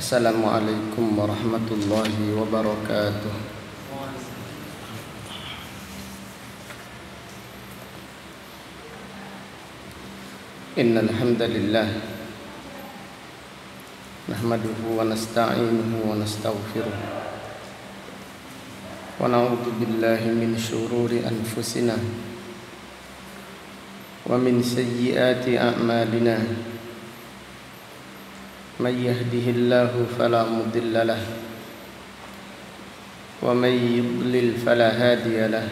Assalamualaikum warahmatullahi wabarakatuh. Innal hamdalillah nahmaduhu wa nasta'inuhu wa nastaghfiruh wa na'udzu billahi min shururi anfusina wa min sayyiati a'malina. Man yahdihillahu fala mudilla lahu wa man yudlil fala hadiya lahu.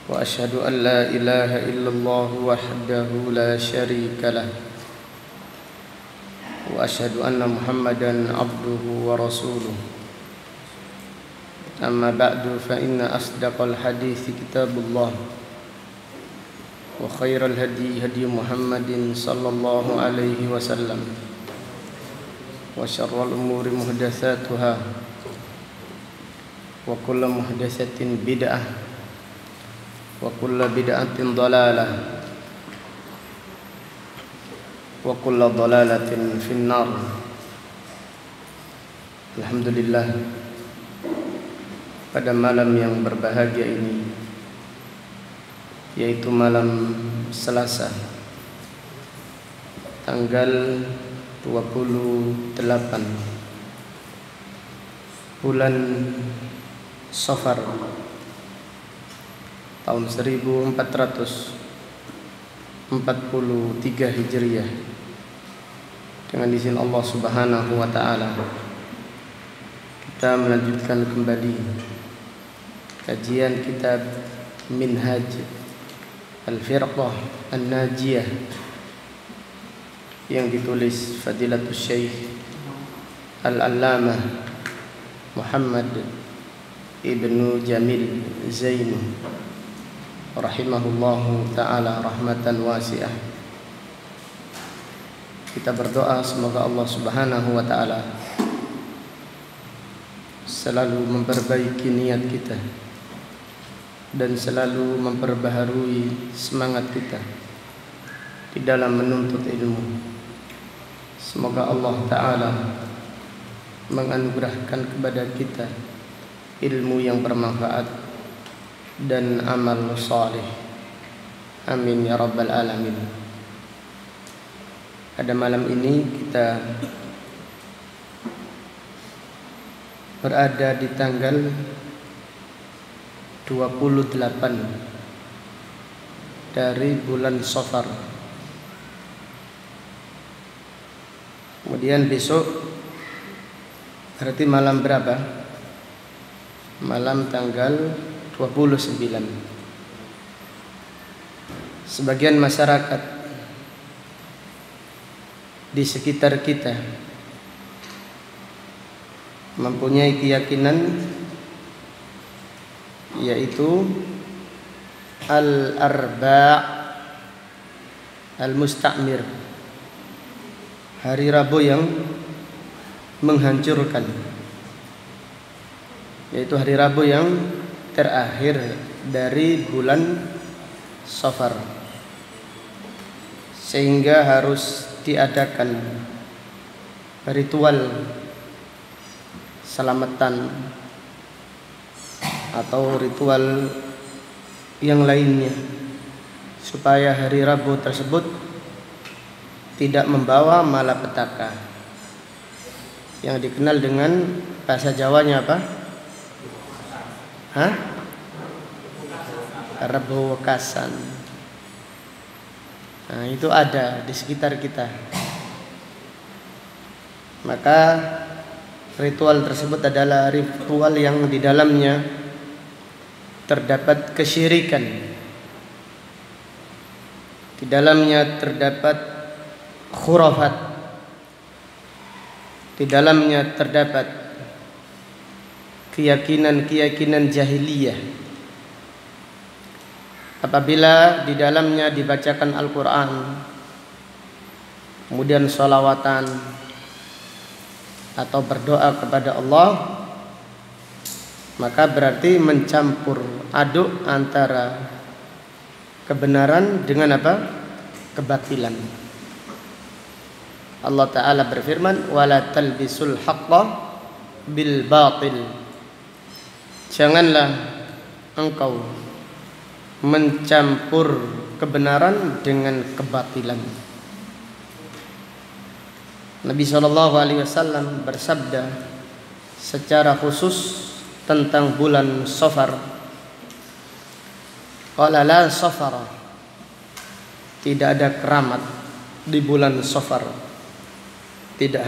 Wa asyhadu an la ilaha illallah wahdahu la syarika lah wa asyhadu anna Muhammadan abduhu wa rasuluh. Amma ba'du fa inna asdaqal hadithi kitabullah wa khairal hadi hadi Muhammadin sallallahu alaihi wasallam wa syarrul umuri muhdatsatuha wa kullu muhdatsatin bid'ah wa kullu bid'atin dhalalah wa kullu dhalalatin finnar. Alhamdulillah, pada malam yang berbahagia ini, yaitu malam Selasa tanggal 28 bulan Safar tahun 1443 Hijriah, dengan izin Allah Subhanahu wa taala kita melanjutkan kembali kajian kitab Minhaj Al-Firqah An-Najiyah yang ditulis Fadilatul Syekh Al-Allamah Muhammad Ibnu Jamil Zainu rahimahullahu ta'ala rahmatan wasi'ah. Kita berdoa semoga Allah Subhanahu wa ta'ala selalu memperbaiki niat kita dan selalu memperbaharui semangat kita di dalam menuntut ilmu. Semoga Allah Ta'ala menganugerahkan kepada kita ilmu yang bermanfaat dan amal salih. Amin ya rabbal alamin. Pada malam ini kita berada di tanggal 28 dari bulan Safar. Kemudian besok berarti malam berapa? Malam tanggal 29. Sebagian masyarakat di sekitar kita mempunyai keyakinan yaitu Al-Arba' Al-Mustamir, hari Rabu yang menghancurkan, yaitu hari Rabu yang terakhir dari bulan Safar, sehingga harus diadakan ritual selamatan atau ritual yang lainnya supaya hari Rabu tersebut tidak membawa malapetaka, yang dikenal dengan bahasa Jawanya apa? Rabu Wekasan. Nah, itu ada di sekitar kita. Maka ritual tersebut adalah ritual yang di dalamnya terdapat kesyirikan, di dalamnya terdapat khurafat, di dalamnya terdapat keyakinan-keyakinan jahiliyah. Apabila di dalamnya dibacakan Al-Quran, kemudian sholawatan atau berdoa kepada Allah, maka berarti mencampur aduk antara kebenaran dengan apa? Kebatilan. Allah Ta'ala berfirman, wala talbisul haqqa bil batil. Janganlah engkau mencampur kebenaran dengan kebatilan. Nabi SAW bersabda secara khusus tentang bulan Safar, qala la safara, tidak ada keramat di bulan Safar. Tidak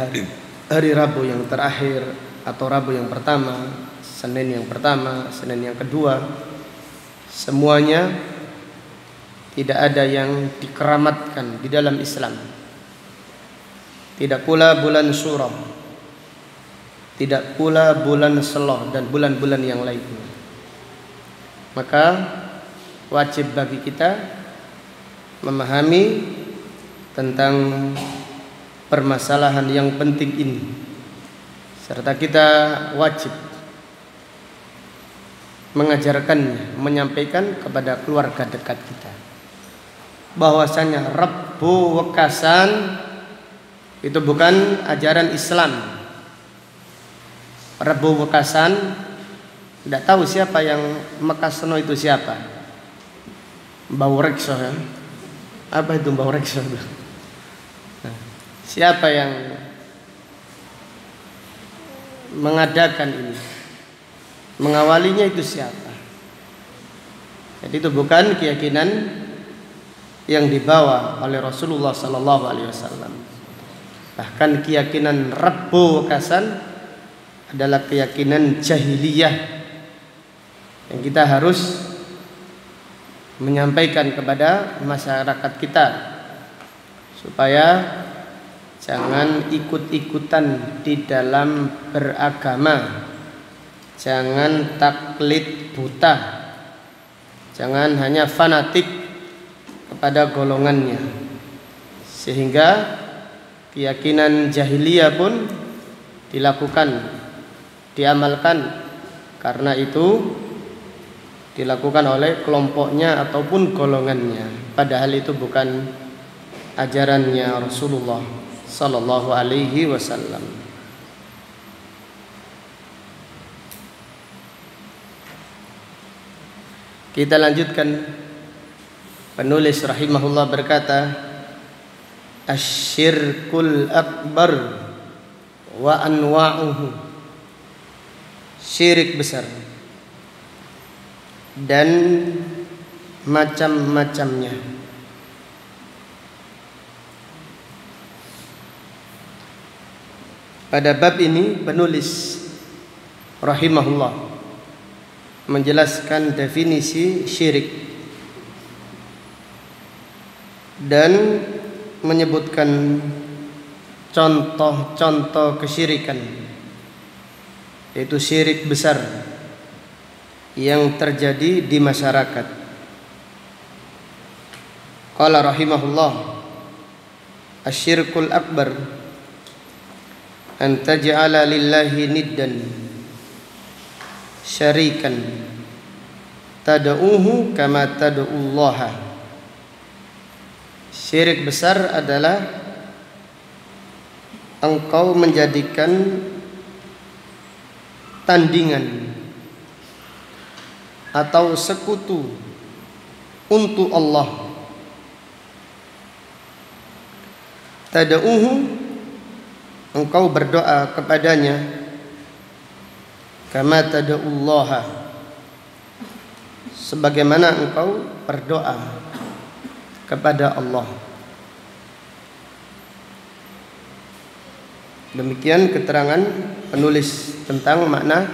hari Rabu yang terakhir atau Rabu yang pertama, Senin yang pertama, Senin yang kedua, semuanya tidak ada yang dikeramatkan di dalam Islam. Tidak pula bulan Syura, tidak pula bulan Seloh dan bulan-bulan yang lainnya. Maka wajib bagi kita memahami tentang permasalahan yang penting ini, serta kita wajib mengajarkannya, menyampaikan kepada keluarga dekat kita bahwasanya Rebu Wekasan itu bukan ajaran Islam. Rebu Wekasan, tidak tahu siapa yang Mekasno itu siapa. Mbau Rekso ya? Apa itu Mbau Rekso? Nah, siapa yang mengadakan ini, mengawalinya itu siapa? Jadi itu bukan keyakinan yang dibawa oleh Rasulullah SAW. Bahkan keyakinan Rebu Wekasan adalah keyakinan jahiliyah yang kita harus menyampaikan kepada masyarakat kita supaya jangan ikut-ikutan di dalam beragama, jangan taklid buta, jangan hanya fanatik kepada golongannya, sehingga keyakinan jahiliyah pun dilakukan, diamalkan, karena itu dilakukan oleh kelompoknya ataupun golongannya, padahal itu bukan ajarannya Rasulullah sallallahu alaihi wasallam. Kita lanjutkan. Penulis rahimahullah berkata, asyirkul akbar wa anwa'uhu, syirik besar dan macam-macamnya. Pada bab ini penulis rahimahullah menjelaskan definisi syirik dan menyebutkan contoh-contoh kesyirikan, yaitu syirik besar yang terjadi di masyarakat. Qala rahimahullah, asyirkul akbar an taj'ala lillahi niddan syarikan tad'uhu kama tad'ullaha. Syirik besar adalah engkau menjadikan tandingan atau sekutu untuk Allah. Tad'uhu, engkau berdoa kepadanya, kama tad'ullaha, sebagaimana engkau berdoa kepada Allah. Demikian keterangan penulis tentang makna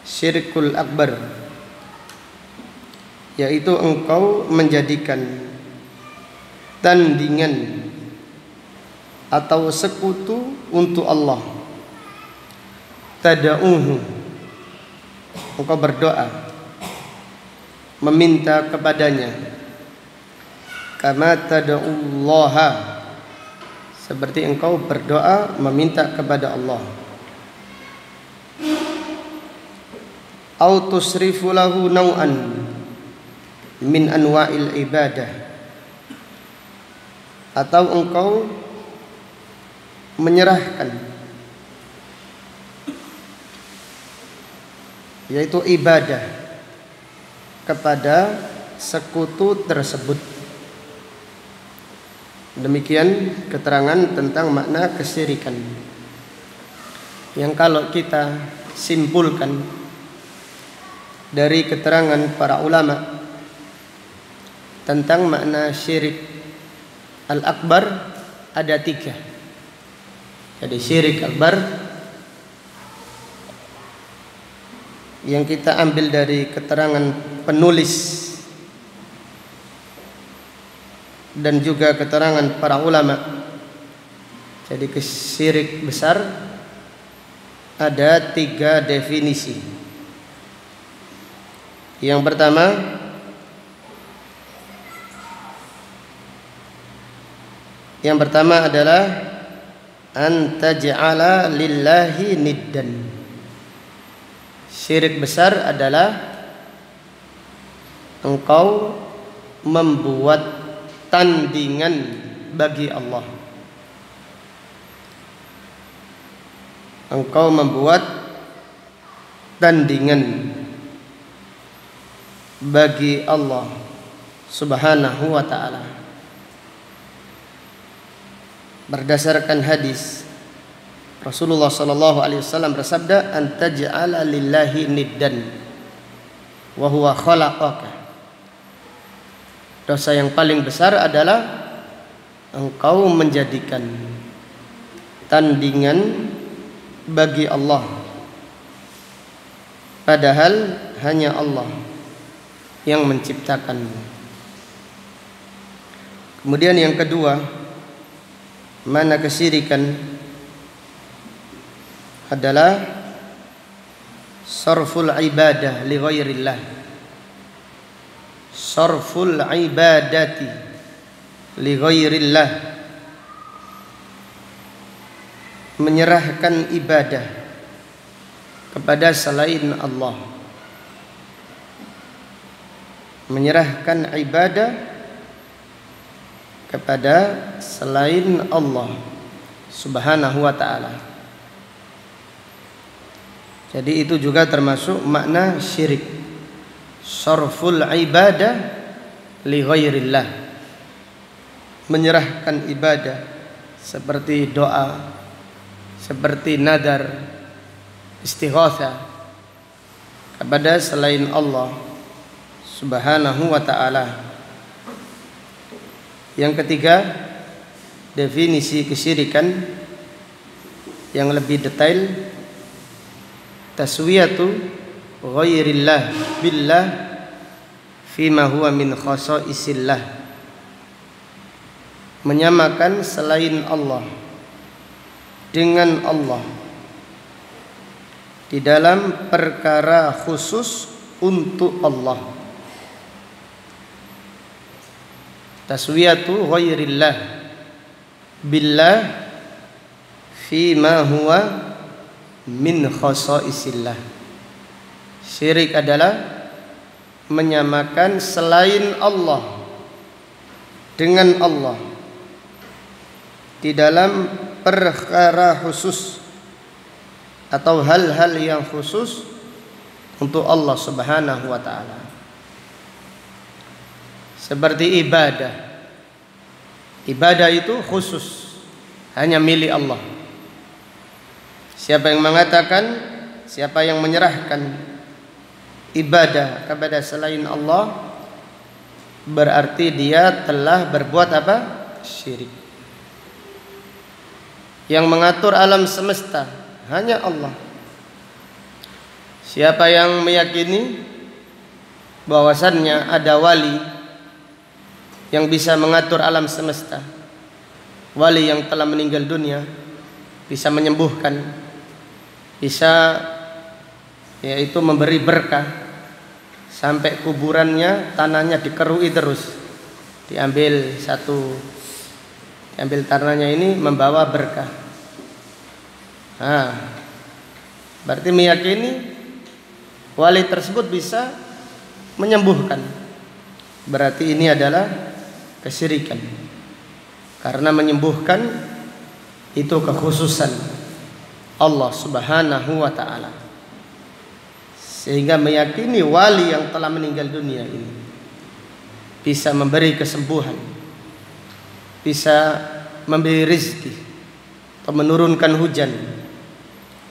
syirkul akbar, yaitu engkau menjadikan tandingan atau sekutu untuk Allah. Tada'uhu, engkau berdoa meminta kepadanya, kama tad'ullaha, seperti engkau berdoa meminta kepada Allah. Au tusrifu lahu naw'an min anwa'il ibadah, atau engkau menyerahkan, yaitu ibadah kepada sekutu tersebut. Demikian keterangan tentang makna kesyirikan, yang kalau kita simpulkan dari keterangan para ulama tentang makna syirik al-akbar ada 3. Jadi syirik akbar yang kita ambil dari keterangan penulis dan juga keterangan para ulama. Jadi syirik besar ada 3 definisi. Yang pertama adalah an taj'ala lillahi niddan. Syirik besar adalah engkau membuat tandingan bagi Allah. Engkau membuat tandingan bagi Allah Subhanahu wa ta'ala. Berdasarkan hadis Rasulullah sallallahu alaihi wasallam bersabda, "An taj'ala lillahi niddan wa huwa khalaqaka." Dosa yang paling besar adalah engkau menjadikan tandingan bagi Allah, padahal hanya Allah yang menciptakanmu. Kemudian yang kedua, mana kesyirikan adalah sarful ibadah li ghairillah. Sarful ibadati li ghairillah, menyerahkan ibadah kepada selain Allah. Menyerahkan ibadah kepada selain Allah Subhanahu wa ta'ala. Jadi itu juga termasuk makna syirik. Sarful ibadah li ghairillah, menyerahkan ibadah seperti doa, seperti nadar, istighatsah kepada selain Allah Subhanahu wa ta'ala. Yang ketiga, definisi kesyirikan yang lebih detail, taswiyatu ghairillah billah fima huwa min khasaisillah, menyamakan selain Allah dengan Allah di dalam perkara khusus untuk Allah. Taswiyatu ghairillah billah fima huwa min khasaisillah. Syirik adalah menyamakan selain Allah dengan Allah di dalam perkara khusus atau hal-hal yang khusus untuk Allah Subhanahu wa ta'ala. Seperti ibadah. Ibadah itu khusus, hanya milik Allah. Siapa yang mengatakan, siapa yang menyerahkan ibadah kepada selain Allah, berarti dia telah berbuat apa? Syirik. Yang mengatur alam semesta hanya Allah. Siapa yang meyakini bahwasannya ada wali yang bisa mengatur alam semesta, wali yang telah meninggal dunia, bisa menyembuhkan, bisa yaitu memberi berkah, sampai kuburannya tanahnya dikerui terus, diambil tanahnya ini membawa berkah. Berarti meyakini wali tersebut bisa menyembuhkan. Berarti ini adalah kesyirikan, karena menyembuhkan Itu kekhususan Allah Subhanahu wa ta'ala, sehingga meyakini wali yang telah meninggal dunia ini bisa memberi kesembuhan, bisa memberi rezeki atau menurunkan hujan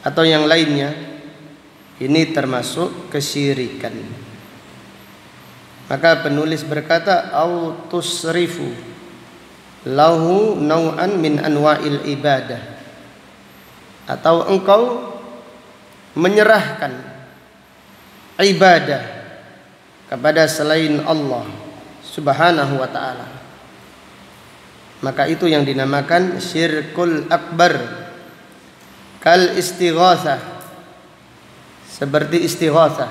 atau yang lainnya. Ini termasuk kesyirikan. Maka penulis berkata, au tusrifu lahu nau'an min anwa'il ibadah, atau engkau menyerahkan ibadah kepada selain Allah Subhanahu wa ta'ala, maka itu yang dinamakan syirkul akbar. Kal istighatsah, seperti istighatsah,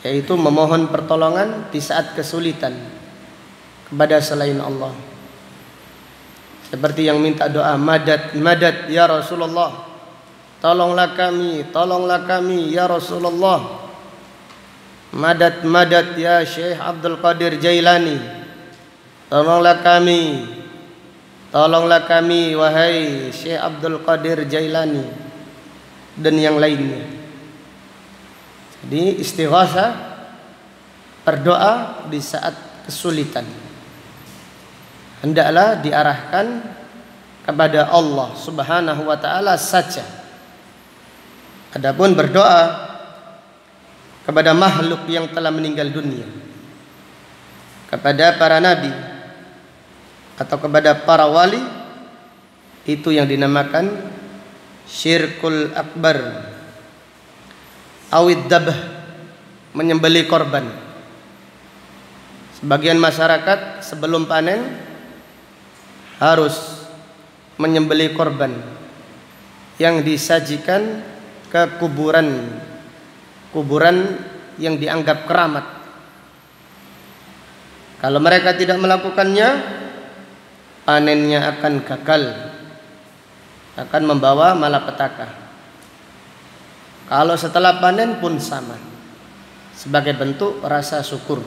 yaitu memohon pertolongan di saat kesulitan kepada selain Allah. Seperti yang minta doa, madad, madad ya Rasulullah, tolonglah kami ya Rasulullah. Madad, madad ya Syekh Abdul Qadir Jailani, tolonglah kami wahai Syekh Abdul Qadir Jailani, dan yang lainnya. Jadi istighatsah, berdoa di saat kesulitan, hendaklah diarahkan kepada Allah Subhanahu wa ta'ala saja. Adapun berdoa kepada makhluk yang telah meninggal dunia, kepada para nabi atau kepada para wali, itu yang dinamakan syirkul akbar. Awid dabh, menyembelih korban. Sebagian masyarakat sebelum panen harus menyembelih korban yang disajikan ke kuburan yang dianggap keramat. Kalau mereka tidak melakukannya, panennya akan gagal, akan membawa malapetaka. Kalau setelah panen pun sama, sebagai bentuk rasa syukur,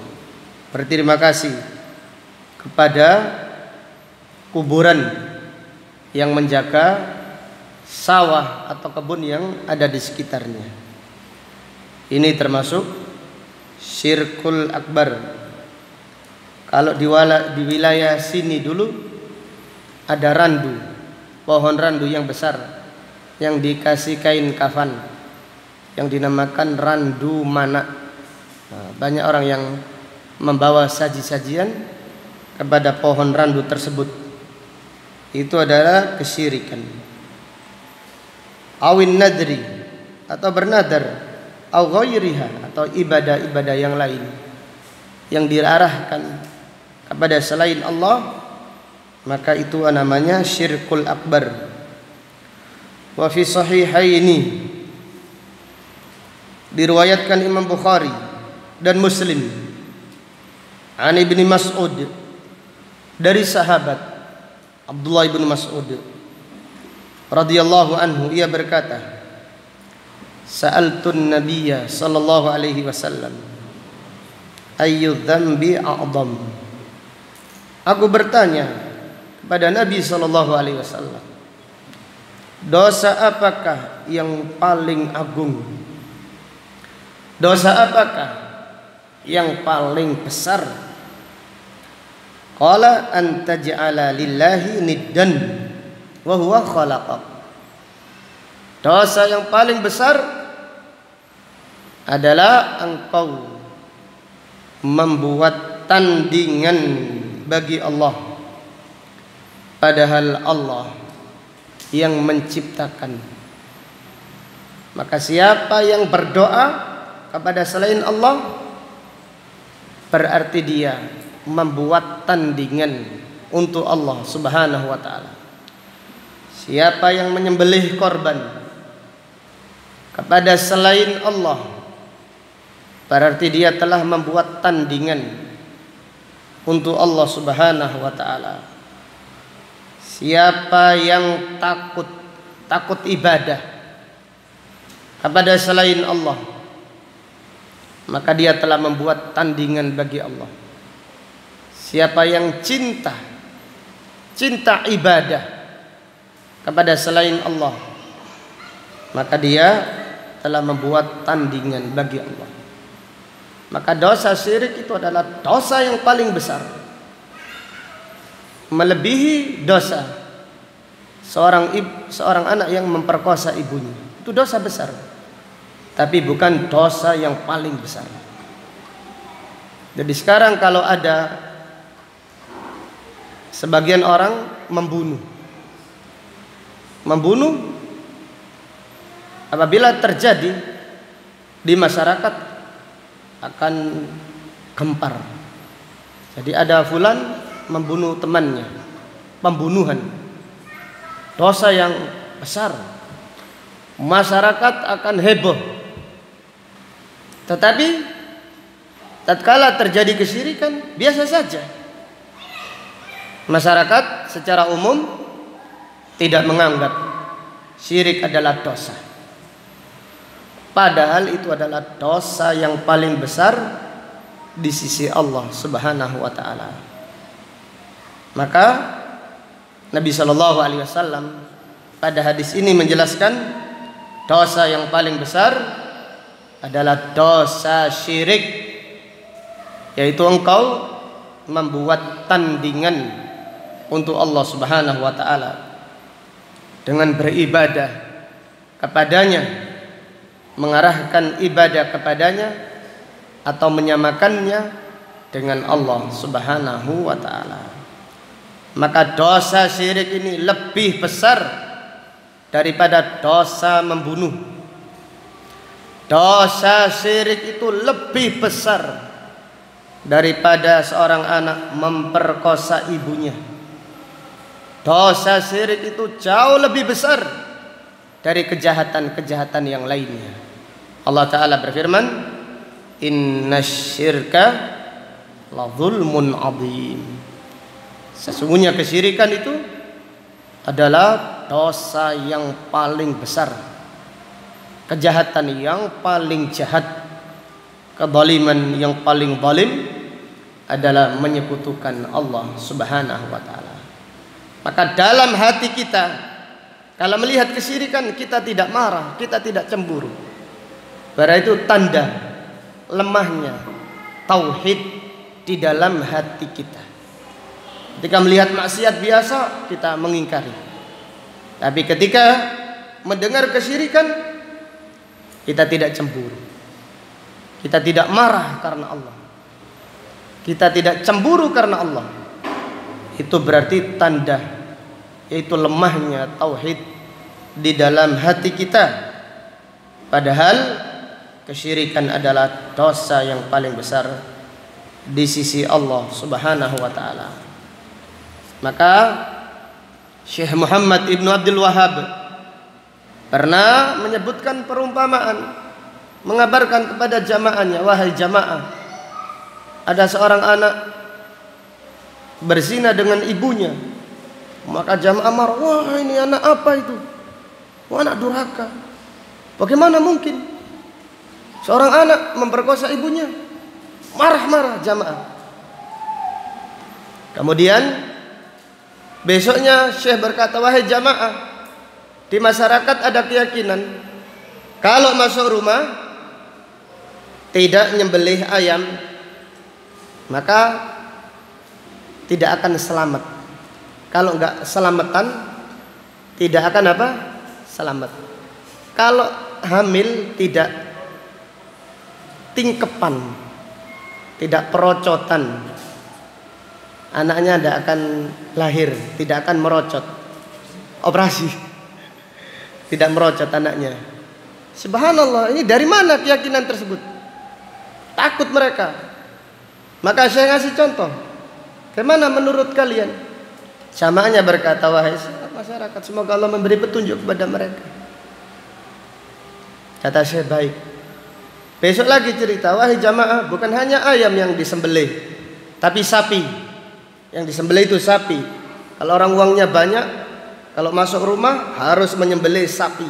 berterima kasih kepada kuburan yang menjaga sawah atau kebun yang ada di sekitarnya. Ini termasuk syirkul akbar. Kalau di wilayah sini dulu ada randu, pohon randu yang besar yang dikasih kain kafan yang dinamakan randu mana. Nah, banyak orang yang membawa saji-sajian kepada pohon randu tersebut. Itu adalah kesyirikan. Awin nadri, atau bernadar, au ghairiha, atau ibadah-ibadah yang lain yang diarahkan kepada selain Allah, maka itu namanya syirkul akbar. Wa fi sahihaini, diriwayatkan Imam Bukhari dan Muslim, an Ibnu Mas'ud, dari sahabat Abdullah bin Mas'ud radhiyallahu anhu, ia berkata, sa'altun nabiyya sallallahu alaihi wasallam ayyu dzambi a'dham. Aku bertanya kepada Nabi sallallahu alaihi wasallam, dosa apakah yang paling agung? Dosa apakah yang paling besar? Qala an taj'ala lillahi niddan wa huwa khalaqak. Dosa yang paling besar adalah engkau membuat tandingan bagi Allah, padahal Allah yang menciptakan. Maka siapa yang berdoa kepada selain Allah, berarti dia membuat tandingan untuk Allah Subhanahu wa ta'ala. Siapa yang menyembelih korban kepada selain Allah, berarti dia telah membuat tandingan untuk Allah Subhanahu wa ta'ala. Siapa yang takut ibadah kepada selain Allah, maka dia telah membuat tandingan bagi Allah. Siapa yang cinta ibadah kepada selain Allah, maka dia telah membuat tandingan bagi Allah. Maka dosa syirik itu adalah dosa yang paling besar, melebihi dosa seorang anak yang memperkosa ibunya. Itu dosa besar, tapi bukan dosa yang paling besar. Jadi sekarang kalau ada sebagian orang membunuh, apabila terjadi di masyarakat akan gempar. Jadi ada fulan membunuh temannya, pembunuhan, dosa yang besar, masyarakat akan heboh. Tetapi tatkala terjadi kesyirikan, biasa saja. Masyarakat secara umum tidak menganggap syirik adalah dosa, padahal itu adalah dosa yang paling besar di sisi Allah Subhanahu wa taala. Maka Nabi Shallallahu alaihi wasallam pada hadis ini menjelaskan dosa yang paling besar adalah dosa syirik, yaitu engkau membuat tandingan untuk Allah Subhanahu wa taala dengan beribadah kepadanya, mengarahkan ibadah kepadanya atau menyamakannya dengan Allah Subhanahu wa taala. Maka dosa syirik ini lebih besar daripada dosa membunuh. Dosa syirik itu lebih besar daripada seorang anak memperkosa ibunya. Dosa syirik itu jauh lebih besar dari kejahatan-kejahatan yang lainnya. Allah Ta'ala berfirman, "Innasyirka la zulmun adzim." Sesungguhnya kesyirikan itu adalah dosa yang paling besar, kejahatan yang paling jahat, kezaliman yang paling zalim adalah menyekutukan Allah Subhanahu wa taala. Maka dalam hati kita kalau melihat kesyirikan, kita tidak marah, kita tidak cemburu. Karena itu tanda lemahnya tauhid di dalam hati kita. Ketika melihat maksiat biasa, kita mengingkari. Tapi ketika mendengar kesyirikan, kita tidak cemburu, kita tidak marah karena Allah, kita tidak cemburu karena Allah. Itu berarti tanda, yaitu lemahnya tauhid di dalam hati kita. Padahal kesyirikan adalah dosa yang paling besar di sisi Allah Subhanahu wa taala. Maka Syekh Muhammad Ibnu Abdul Wahhab pernah menyebutkan perumpamaan, mengabarkan kepada jamaahnya, "Wahai jamaah, ada seorang anak berzina dengan ibunya." Maka jamaah marah, "Wah, ini anak apa itu? Wah, anak durhaka. Bagaimana mungkin seorang anak memperkosa ibunya?" Marah-marah jamaah. Kemudian besoknya Syekh berkata, "Wahai jamaah, di masyarakat ada keyakinan kalau masuk rumah tidak nyembelih ayam maka tidak akan selamat. Kalau enggak selamatan, tidak akan apa? Selamat. Kalau hamil tidak tingkepan, tidak perocotan, anaknya tidak akan lahir, tidak akan merocot. Operasi, tidak merocot anaknya. Subhanallah, ini dari mana keyakinan tersebut? Takut mereka. Maka saya ngasih contoh. Bagaimana menurut kalian? Jamaahnya berkata, "Wahai masyarakat, semoga Allah memberi petunjuk kepada mereka." Kata saya, "Baik." Besok lagi cerita, "Wahai jamaah, bukan hanya ayam yang disembelih, tapi sapi. Yang disembelih itu sapi. Kalau orang uangnya banyak, kalau masuk rumah harus menyembelih sapi.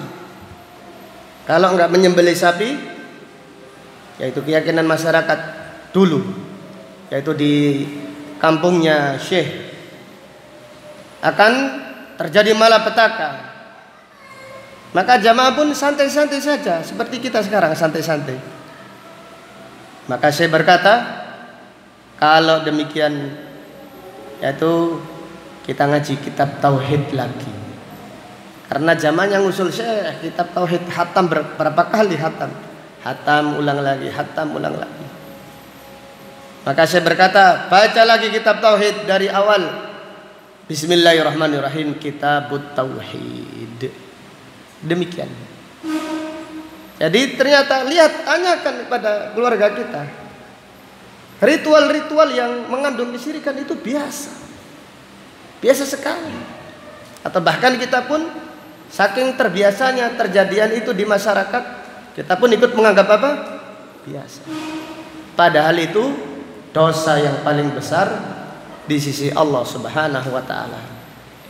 Kalau enggak menyembelih sapi," yaitu keyakinan masyarakat dulu, yaitu di kampungnya Syekh, akan terjadi malapetaka. Maka jamaah pun santai-santai saja, seperti kita sekarang santai-santai. Maka saya berkata, kalau demikian, yaitu kita ngaji kitab tauhid lagi. Karena zaman yang usul Syekh kitab tauhid hatam berapa kali hatam. Hatam ulang lagi, hatam ulang lagi. Maka saya berkata, baca lagi kitab tauhid dari awal. Bismillahirrahmanirrahim, kitabut tauhid. Demikian. Jadi ternyata lihat, tanyakan kepada keluarga kita. Ritual-ritual yang mengandung kesyirikan itu biasa. Biasa sekali. Atau bahkan kita pun saking terbiasanya terjadian itu di masyarakat, kita pun ikut menganggap apa? Biasa. Padahal itu dosa yang paling besar di sisi Allah Subhanahu wa taala.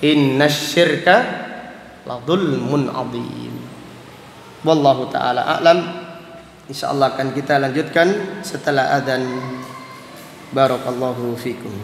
Innasyirka la dzulmun adzim. Wallahu taala a'lam. Insyaallah akan kita lanjutkan setelah adzan. Barakallahu fikum.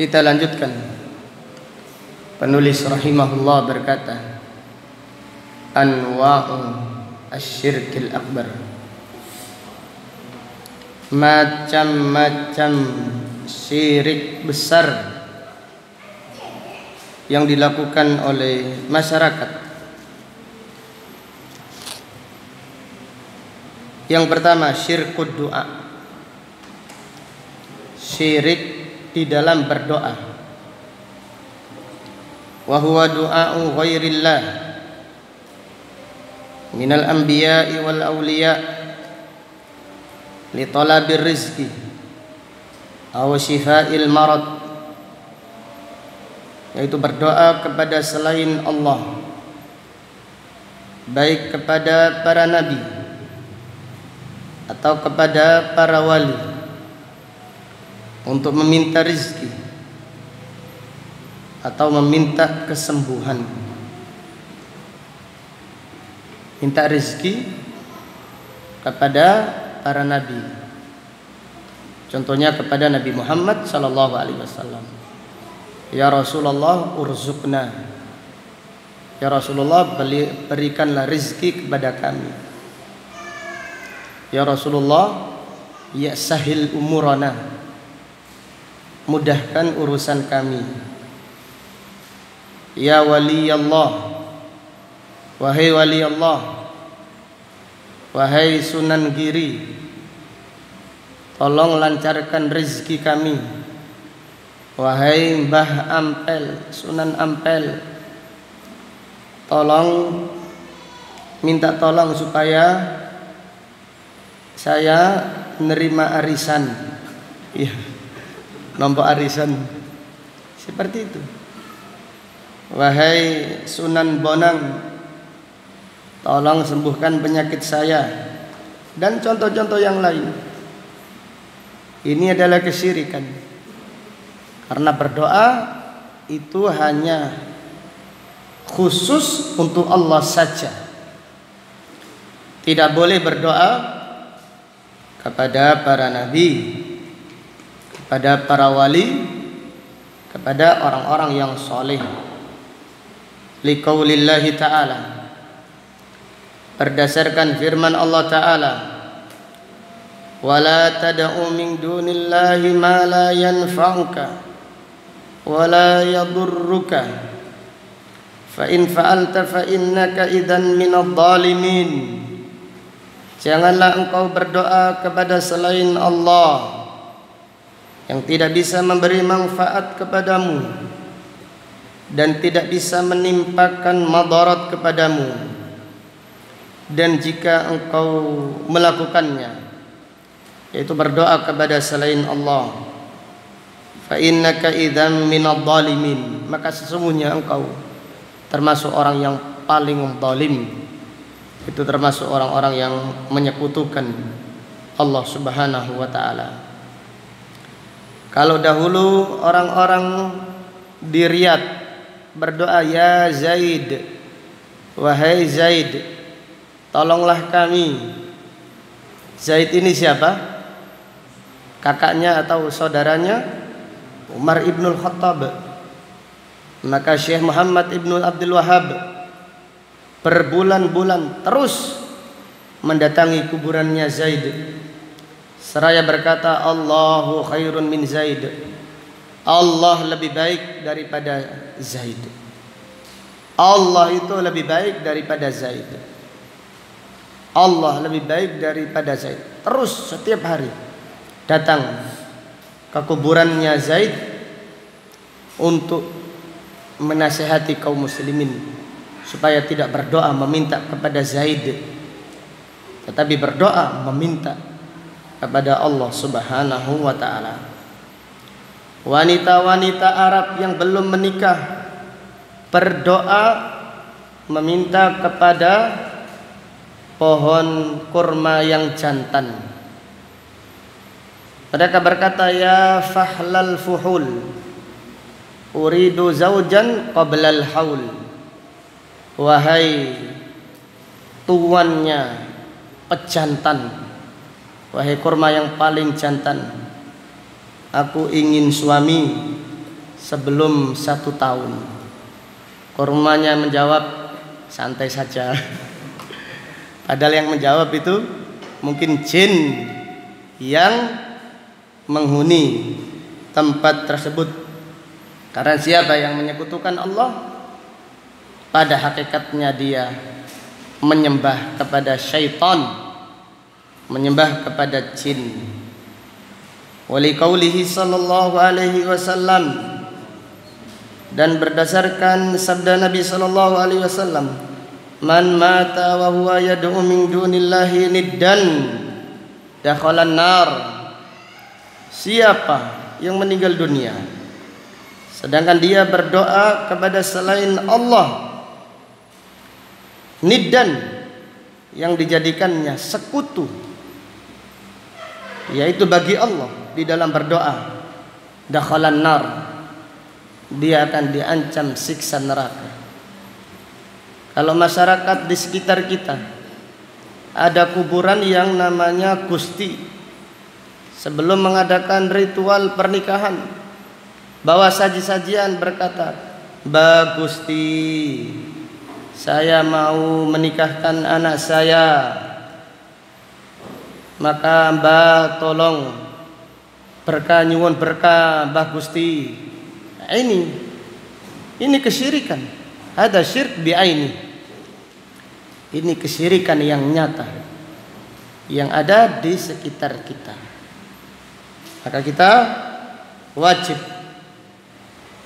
Kita lanjutkan. Penulis rahimahullah berkata, Anwa'u asyirkil akbar. Macam-macam syirik besar yang dilakukan oleh masyarakat. Yang pertama, syirkud doa. Syirik di dalam berdoa. Wa huwa du'a'u ghairillah minal anbiya'i wal awliya li talabir rizqi aw syifa'il marad, yaitu berdoa kepada selain Allah baik kepada para nabi atau kepada para wali, untuk meminta rizki atau meminta kesembuhan. Minta rizki kepada para nabi, contohnya kepada Nabi Muhammad sallallahu alaihi wasallam. Ya Rasulullah urzuqna, ya Rasulullah berikanlah rizki kepada kami. Ya Rasulullah ya sahil umurana, mudahkan urusan kami. Ya wali Allah, wahai wali Allah, wahai Sunan Giri, tolong lancarkan rezeki kami. Wahai Mbah Ampel, Sunan Ampel, tolong, minta tolong supaya saya menerima arisan. Iya, nombor arisan seperti itu. Wahai Sunan Bonang, tolong sembuhkan penyakit saya, dan contoh-contoh yang lain. Ini adalah kesyirikan, karena berdoa itu hanya khusus untuk Allah saja. Tidak boleh berdoa kepada para nabi, kepada para wali, kepada orang-orang yang soleh. Liqaulillahi ta'ala, berdasarkan firman Allah ta'ala, wala tad'u min dunillahi ma la yanfa'uka wala yadurruka fa in fa'alta fa innaka idzan minadh dhalimin. Janganlah engkau berdoa kepada selain Allah yang tidak bisa memberi manfaat kepadamu dan tidak bisa menimpakan madarat kepadamu, dan jika engkau melakukannya, yaitu berdoa kepada selain Allah, fa innaka idzan minadh dhalimin, maka sesungguhnya engkau termasuk orang yang paling zalim. Itu termasuk orang-orang yang menyekutukan Allah Subhanahu wa taala. Kalau dahulu orang-orang di Riyadh berdoa, ya Zaid, wahai Zaid, tolonglah kami. Zaid ini siapa? Kakaknya atau saudaranya Umar ibnul Khattab. Maka Syekh Muhammad ibnu Abdul Wahab berbulan-bulan terus mendatangi kuburannya Zaid, seraya berkata, Allahu khairun min Zaid, Allah lebih baik daripada Zaid. Allah itu lebih baik daripada Zaid. Allah lebih baik daripada Zaid. Terus setiap hari datang ke kuburannya Zaid untuk menasihati kaum muslimin supaya tidak berdoa meminta kepada Zaid, tetapi berdoa meminta kepada Allah Subhanahu wa taala. Wanita-wanita Arab yang belum menikah berdoa meminta kepada pohon kurma yang jantan. Mereka berkata, ya fahlal fuhul, uridu zaujan qablal haul. Wahai tuannya pejantan, wahai kurma yang paling jantan, aku ingin suami sebelum 1 tahun. Kurmanya menjawab, santai saja. Padahal yang menjawab itu mungkin jin yang menghuni tempat tersebut. Karena siapa yang menyekutukan Allah, pada hakikatnya dia menyembah kepada syaitan, menyembah kepada jin. Wali qaulihi sallallahu alaihi wasallam, dan berdasarkan sabda Nabi sallallahu alaihi wasallam, man mata wa huwa yad'u min dunillahi niddan dakhalan nar. Siapa yang meninggal dunia sedangkan dia berdoa kepada selain Allah, niddan, yang dijadikannya sekutu, yaitu bagi Allah di dalam berdoa, dakhalan nar, dia akan diancam siksa neraka. Kalau masyarakat di sekitar kita ada kuburan yang namanya Gusti, sebelum mengadakan ritual pernikahan, bawa saji-sajian berkata, "Mbak Gusti, saya mau menikahkan anak saya, maka Mbak tolong berkah, nyuwun berkah Mbah Gusti." Ini kesyirikan. Ada syirk bi'aini. Ini kesyirikan yang nyata yang ada di sekitar kita. Maka kita wajib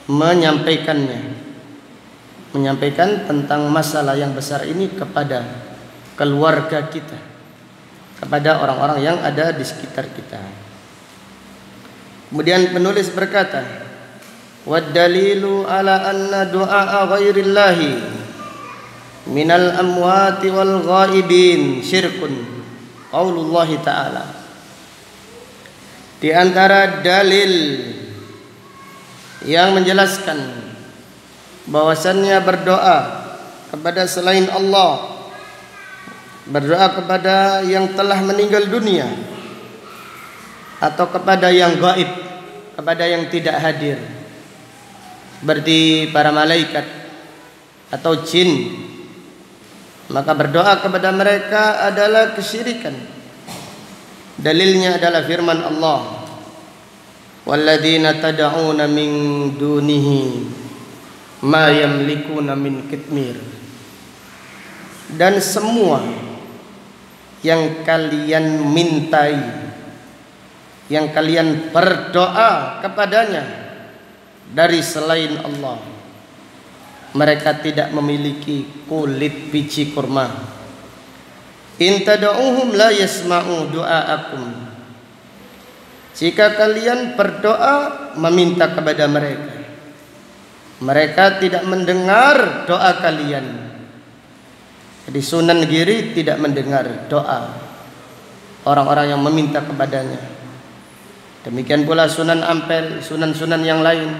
menyampaikan tentang masalah yang besar ini kepada keluarga kita, kepada orang-orang yang ada di sekitar kita. Kemudian penulis berkata, "Wad-dalilu ala anna du'a ghairillahi minal amwati wal ghaibin syirkun." Qaulullah ta'ala. Di antara dalil yang menjelaskan bahwasannya berdoa kepada selain Allah, berdoa kepada yang telah meninggal dunia, atau kepada yang gaib, kepada yang tidak hadir, seperti para malaikat atau jin, maka berdoa kepada mereka adalah kesyirikan. Dalilnya adalah firman Allah, "Walladzina tad'una min dunihi ma yamlikuna min kitmir." Dan semua yang kalian mintai, yang kalian berdoa kepadanya dari selain Allah, mereka tidak memiliki kulit biji kurma. In tad'uhum la yasma'u du'aakum. Jika kalian berdoa meminta kepada mereka, mereka tidak mendengar doa kalian. Jadi Sunan Giri tidak mendengar doa orang-orang yang meminta kepadanya. Demikian pula Sunan Ampel, sunan-sunan yang lain.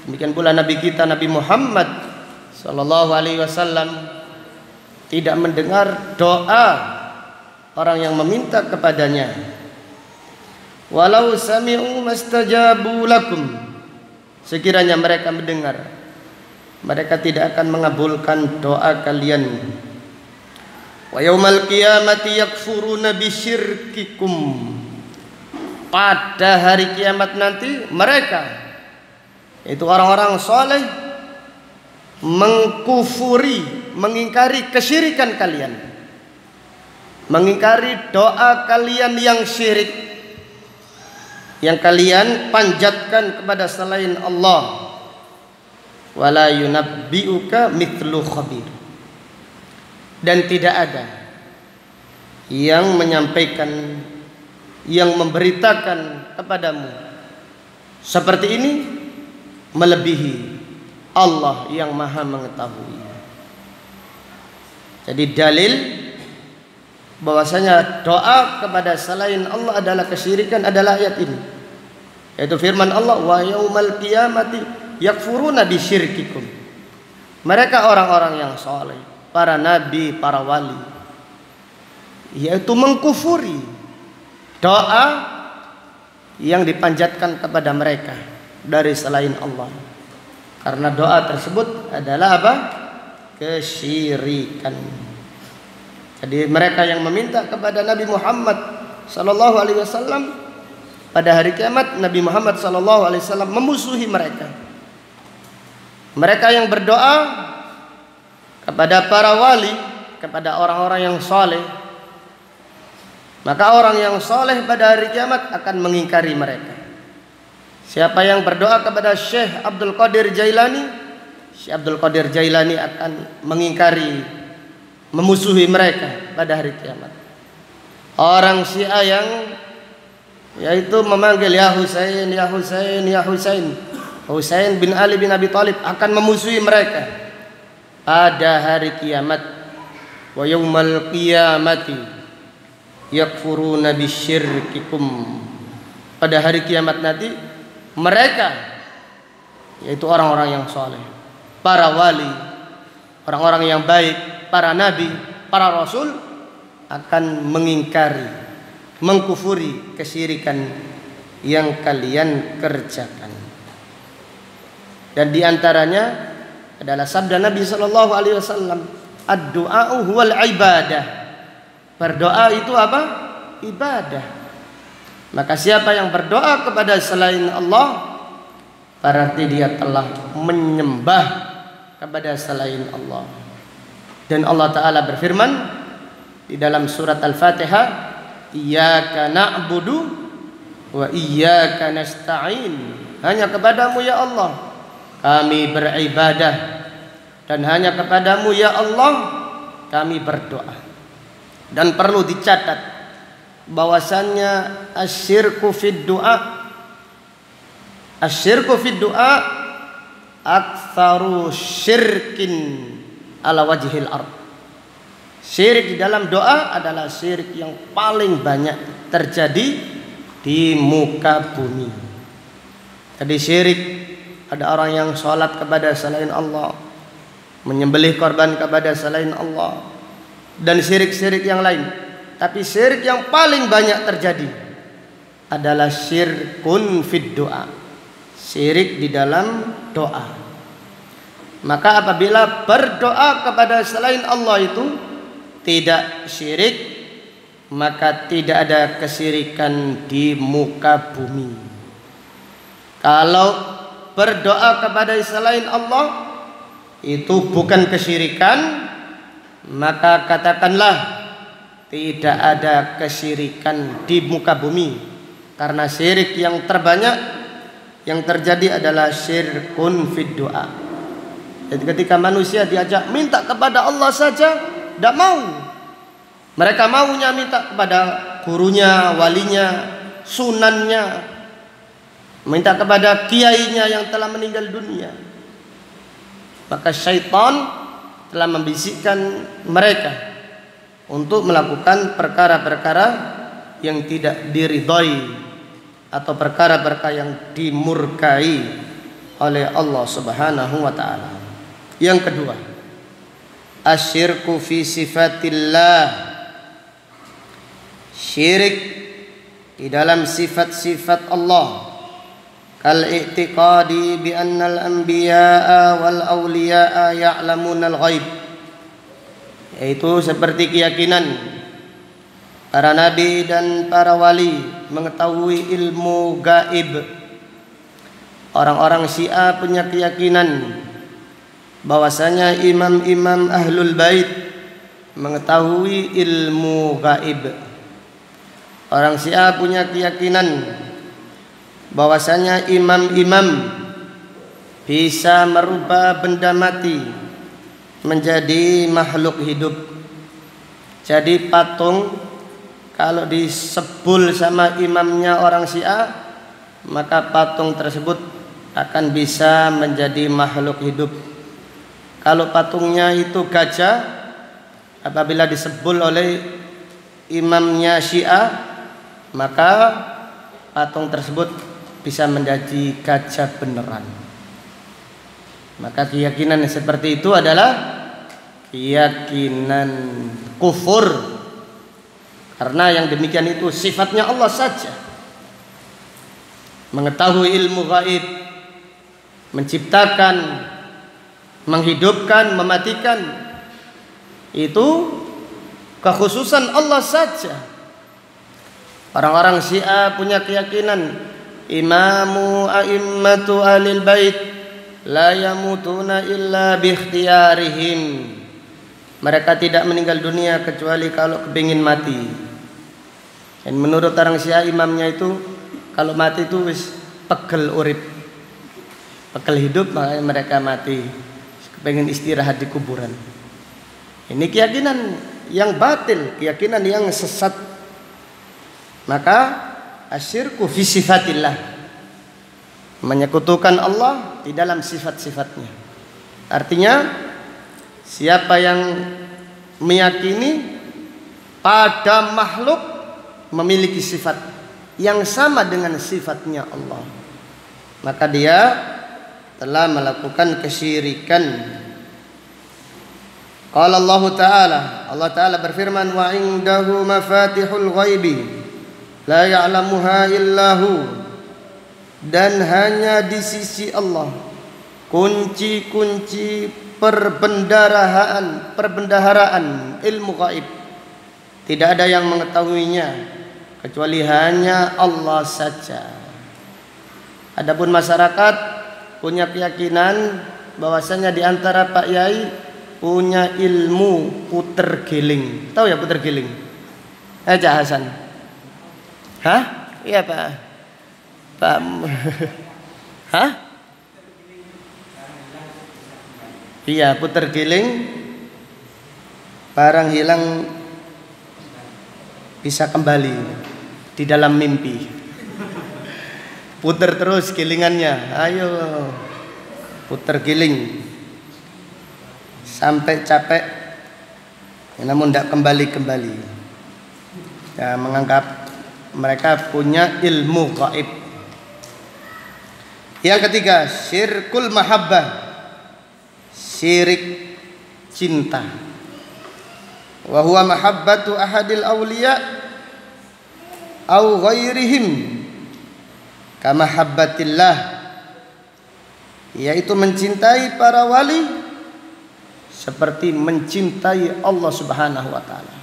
Demikian pula Nabi kita Nabi Muhammad sallallahu alaihi wasallam tidak mendengar doa orang yang meminta kepadanya. Walau sami'u mastajabu lakum. Sekiranya mereka mendengar, mereka tidak akan mengabulkan doa kalian. Wa yaumal qiyamati yakfuruna bisyirkikum. Pada hari kiamat nanti mereka, itu orang-orang soleh, mengkufuri, mengingkari kesyirikan kalian, mengingkari doa kalian yang syirik, yang kalian panjatkan kepada selain Allah. Wala yunabbi'uka mithlu khabir. Dan tidak ada yang menyampaikan, yang memberitakan kepadamu seperti ini melebihi Allah yang Maha mengetahui. Jadi dalil bahwasanya doa kepada selain Allah adalah kesyirikan adalah ayat ini, yaitu firman Allah, "Wa yaumal qiyamati yakfuruna bisyirkikum." Mereka orang-orang yang saleh, para nabi, para wali, yaitu mengkufuri doa yang dipanjatkan kepada mereka dari selain Allah. Karena doa tersebut adalah apa? Kesyirikan. Jadi mereka yang meminta kepada Nabi Muhammad sallallahu alaihi wasallam, pada hari kiamat Nabi Muhammad sallallahu alaihi wasallam memusuhi mereka. Mereka yang berdoa kepada para wali, kepada orang-orang yang saleh, maka orang yang saleh pada hari kiamat akan mengingkari mereka. Siapa yang berdoa kepada Syekh Abdul Qadir Jailani, Syekh Abdul Qadir Jailani akan mengingkari, memusuhi mereka pada hari kiamat. Orang Syiah yang yaitu memanggil ya Husain, ya Husain, ya Husain, Husain bin Ali bin Abi Thalib, akan memusuhi mereka pada hari kiamat. wa yaumal qiyamati yakfuruna bisyirkikum. Pada hari kiamat nanti mereka, yaitu orang-orang yang soleh, para wali, orang-orang yang baik, para nabi, para rasul, akan mengingkari, mengkufuri kesyirikan yang kalian kerjakan. Dan diantaranya adalah sabda Nabi Sallallahu Alaihi Wasallam, ad-du'a'u huwal ibadah. Berdoa itu apa? Ibadah. Maka siapa yang berdoa kepada selain Allah, berarti dia telah menyembah kepada selain Allah. Dan Allah Ta'ala berfirman di dalam surat Al-Fatihah, iyyaka na'budu wa iyyaka nasta'in. Hanya kepadamu ya Allah kami beribadah, dan hanya kepadamu ya Allah kami berdoa. Dan perlu dicatat bahwasannya asyirku fid du'a, asyirku fid du'a aktsaru syirkin ala wajhil ard. Syirik di dalam doa adalah syirik yang paling banyak terjadi di muka bumi. Jadi syirik, ada orang yang sholat kepada selain Allah, menyembelih korban kepada selain Allah, dan syirik-syirik yang lain. Tapi syirik yang paling banyak terjadi adalah syirkun fid doa, syirik di dalam doa. Maka apabila berdoa kepada selain Allah itu tidak syirik, maka tidak ada kesyirikan di muka bumi. Kalau berdoa kepada selain Allah itu bukan kesyirikan, maka katakanlah tidak ada kesyirikan di muka bumi. Karena syirik yang terbanyak yang terjadi adalah syirkun fid doa. Jadi ketika manusia diajak minta kepada Allah saja, tidak mau. Mereka maunya minta kepada gurunya, walinya, sunannya, minta kepada kiainya yang telah meninggal dunia. Maka syaitan telah membisikkan mereka untuk melakukan perkara-perkara yang tidak diridhai atau perkara-perkara yang dimurkai oleh Allah Subhanahu wa taala. Yang kedua, asyirku fi sifatillah, syirik di dalam sifat-sifat Allah. Kal i'tiqadi bi annal anbiya'a wal awliya'a ya'lamuna al-ghaib, yaitu seperti keyakinan para nabi dan para wali mengetahui ilmu gaib. Orang-orang Syiah punya keyakinan bahwasanya imam-imam ahlul bait mengetahui ilmu gaib. Orang Syiah punya keyakinan bahwasanya imam-imam bisa merubah benda mati menjadi makhluk hidup. Jadi patung kalau disebul sama imamnya orang Syiah, maka patung tersebut akan bisa menjadi makhluk hidup. Kalau patungnya itu gajah, apabila disebul oleh imamnya Syiah, maka patung tersebut bisa menjadi gajah beneran. Maka keyakinan seperti itu adalah keyakinan kufur, karena yang demikian itu sifatnya Allah saja. Mengetahui ilmu gaib, menciptakan, menghidupkan, mematikan, itu kekhususan Allah saja. Orang-orang Syiah punya keyakinan imamu a'immatu alil bait la yamutuna illa bikhtiyarihim. Mereka tidak meninggal dunia kecuali kalau kepingin mati. Dan menurut orang Syiah imamnya itu kalau mati itu wis pegel urip, pegel hidup, makanya mereka mati, kepingin istirahat di kuburan. Ini keyakinan yang batil, keyakinan yang sesat. Maka asyirku fi sifatillah, menyekutukan Allah di dalam sifat-sifatnya. Artinya siapa yang meyakini pada makhluk memiliki sifat yang sama dengan sifatnya Allah, maka dia telah melakukan kesyirikan. Qala Allah Ta'ala berfirman, wa indahu mafatihul ghaibi la ya'lamuha illahu, dan hanya di sisi Allah kunci-kunci perbendaharaan ilmu gaib, tidak ada yang mengetahuinya kecuali hanya Allah saja. Adapun masyarakat punya keyakinan bahwasanya di antara Pak Yai punya ilmu puter giling. Tahu ya puter giling? Cak Hasan. Hah? Iya Pak. Hah? Iya, puter giling. Barang hilang bisa kembali di dalam mimpi. Puter terus gilingannya. Ayo. Puter giling sampai capek, namun tidak kembali. Ya, menganggap mereka punya ilmu gaib. Yang ketiga, syirkul mahabbah, syirik cinta. Wa huwa mahabbatu ahadil awliya au ghairihim kama habbatillah, yaitu mencintai para wali seperti mencintai Allah Subhanahu wa taala.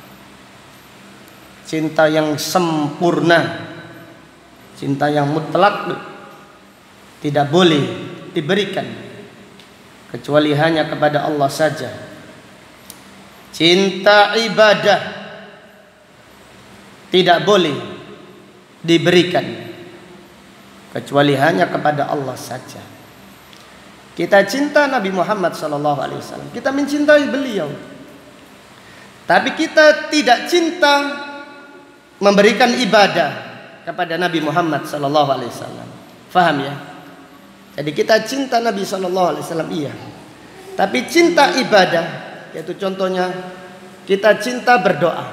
Cinta yang sempurna, cinta yang mutlak, tidak boleh diberikan kecuali hanya kepada Allah saja. Cinta ibadah tidak boleh diberikan kecuali hanya kepada Allah saja. Kita cinta Nabi Muhammad SAW, kita mencintai beliau, tapi kita tidak cinta memberikan ibadah kepada Nabi Muhammad SAW. Faham ya? Jadi kita cinta Nabi SAW, iya, tapi cinta ibadah, yaitu contohnya kita cinta berdoa.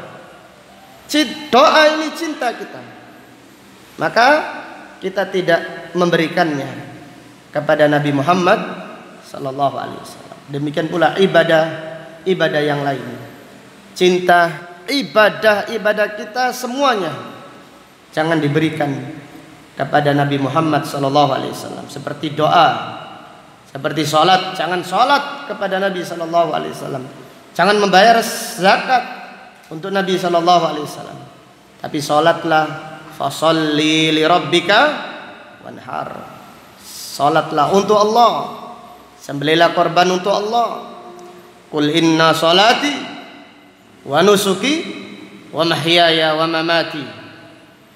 Doa ini cinta kita, maka kita tidak memberikannya kepada Nabi Muhammad sallallahu alaihi wasallam. Demikian pula ibadah yang lain. Cinta ibadah kita semuanya jangan diberikan kepada Nabi Muhammad sallallahu alaihi wasallam. Seperti doa, seperti salat, jangan salat kepada Nabi sallallahu alaihi wasallam. Jangan membayar zakat untuk Nabi sallallahu alaihi wasallam. Tapi salatlah, fasholli li rabbika wanhar. Salatlah untuk Allah, sembelihlah korban untuk Allah. Qul inna salati wa nusuki wa mahyaya wa mamati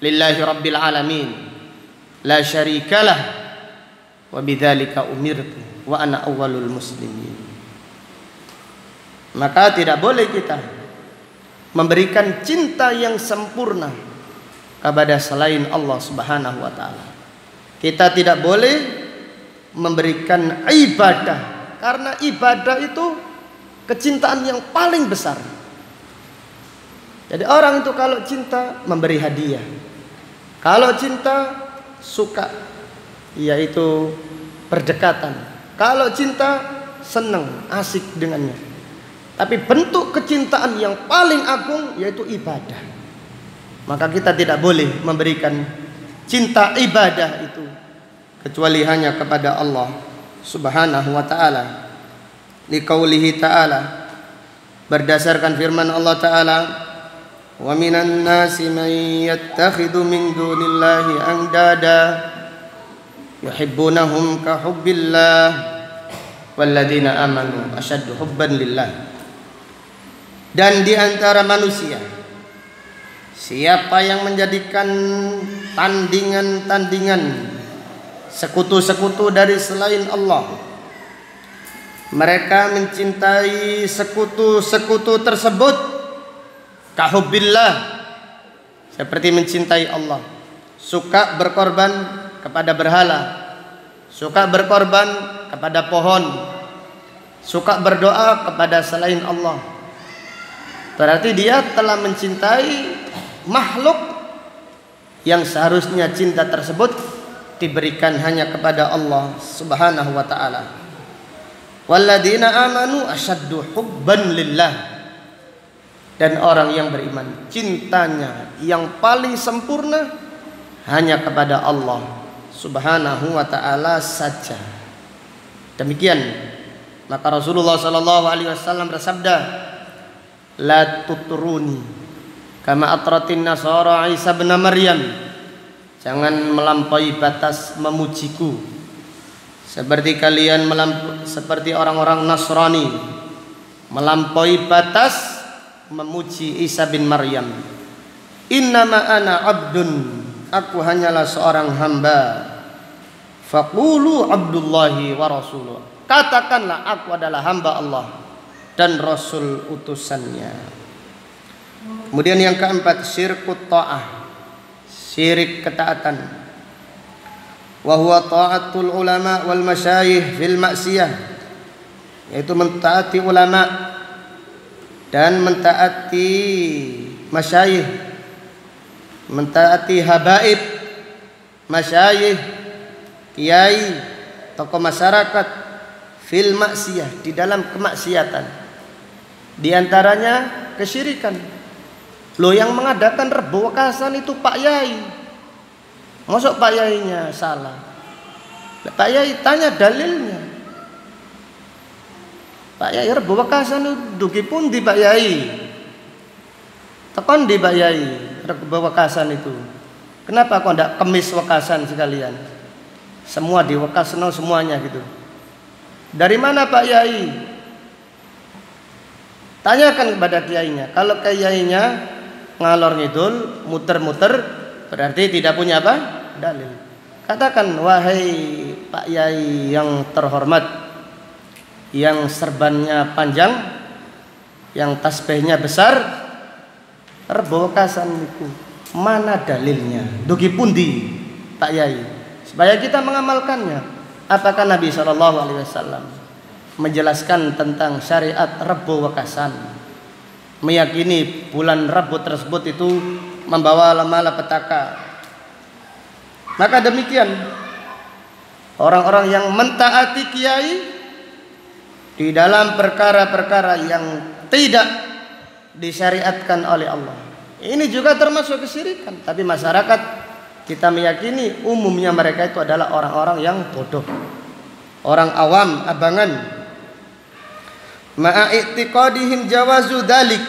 lillahi rabbil alamin la syarikalah wa bidzalika umirtu wa ana awwalul muslimin. Maka tidak boleh kita memberikan cinta yang sempurna kepada selain Allah Subhanahu wa taala. Kita tidak boleh memberikan ibadah, karena ibadah itu kecintaan yang paling besar. Jadi orang itu kalau cinta memberi hadiah, kalau cinta suka, yaitu berdekatan, kalau cinta senang, asik dengannya. Tapi bentuk kecintaan yang paling agung yaitu ibadah. Maka kita tidak boleh memberikan cinta ibadah itu kecuali hanya kepada Allah Subhanahu wa taala. Liqaulihi ta'ala, berdasarkan firman Allah taala, wa minan nasi man yattakhidhu min dunillahi andada yuhibbunahum ka hubbillah walladzina amanu asyaddu hubban lillah. Dan di antara manusia, siapa yang menjadikan tandingan-tandingan, sekutu-sekutu dari selain Allah, mereka mencintai sekutu-sekutu tersebut kahubbillah, seperti mencintai Allah, suka berkorban kepada berhala, suka berkorban kepada pohon, suka berdoa kepada selain Allah. berarti dia telah mencintai makhluk yang seharusnya cinta tersebut diberikan hanya kepada Allah Subhanahu wa taala. Walladzina amanu asyaddu hubban lillah. Dan orang yang beriman cintanya yang paling sempurna hanya kepada Allah Subhanahu wa taala saja. Demikian maka Rasulullah sallallahu alaihi wasallam bersabda, la tutruni kama atratin nasara Isa bin Maryam. Jangan melampaui batas memujiku seperti kalian seperti orang-orang Nasrani melampaui batas memuji Isa bin Maryam. Innama ana abdun, aku hanyalah seorang hamba. Faqulu abdullahi wa rasuluh, katakanlah aku adalah hamba Allah dan rasul utusannya. Kemudian yang keempat, syirkut ta'ah, syirik ketaatan. Wa huwa ta'atul ulama wal masyayikh fil maksiyah, yaitu mentaati ulama dan mentaati masyayikh, mentaati habaib, masyayikh, kiai, tokoh masyarakat fil maksiyah, di dalam kemaksiatan. Di antaranya kesyirikan. Loh, yang mengadakan Rebo Wekasan itu Pak Yai. Masuk Pak Yainya salah. Pak Yai tanya dalilnya. Pak Yai Rebo Wekasan itu dugi pun di Pak Yai. Tekon di Pak Yai Rebo Wekasan itu. Kenapa kok ndak kemis Wekasan sekalian? Semua di Wekasno semuanya gitu. Dari mana Pak Yai? Tanyakan kepada kiainya. Kalau kiainya ngalor ngidul, muter-muter, berarti tidak punya apa? Dalil. Katakan, wahai Pak Yai yang terhormat, yang serbannya panjang, yang tasbihnya besar, Rebo Wekasan itu mana dalilnya? Dugi pundi Pak Yai? Supaya kita mengamalkannya. Apakah Nabi SAW menjelaskan tentang syariat Rebo Wekasan, meyakini bulan Rebo tersebut itu membawa malapetaka? Maka demikian orang-orang yang mentaati kiai di dalam perkara-perkara yang tidak disyariatkan oleh Allah, ini juga termasuk kesyirikan. Tapi masyarakat kita meyakini umumnya mereka itu adalah orang-orang yang bodoh, orang awam, abangan. Ma'a i'tiqadihim jawazu dalik,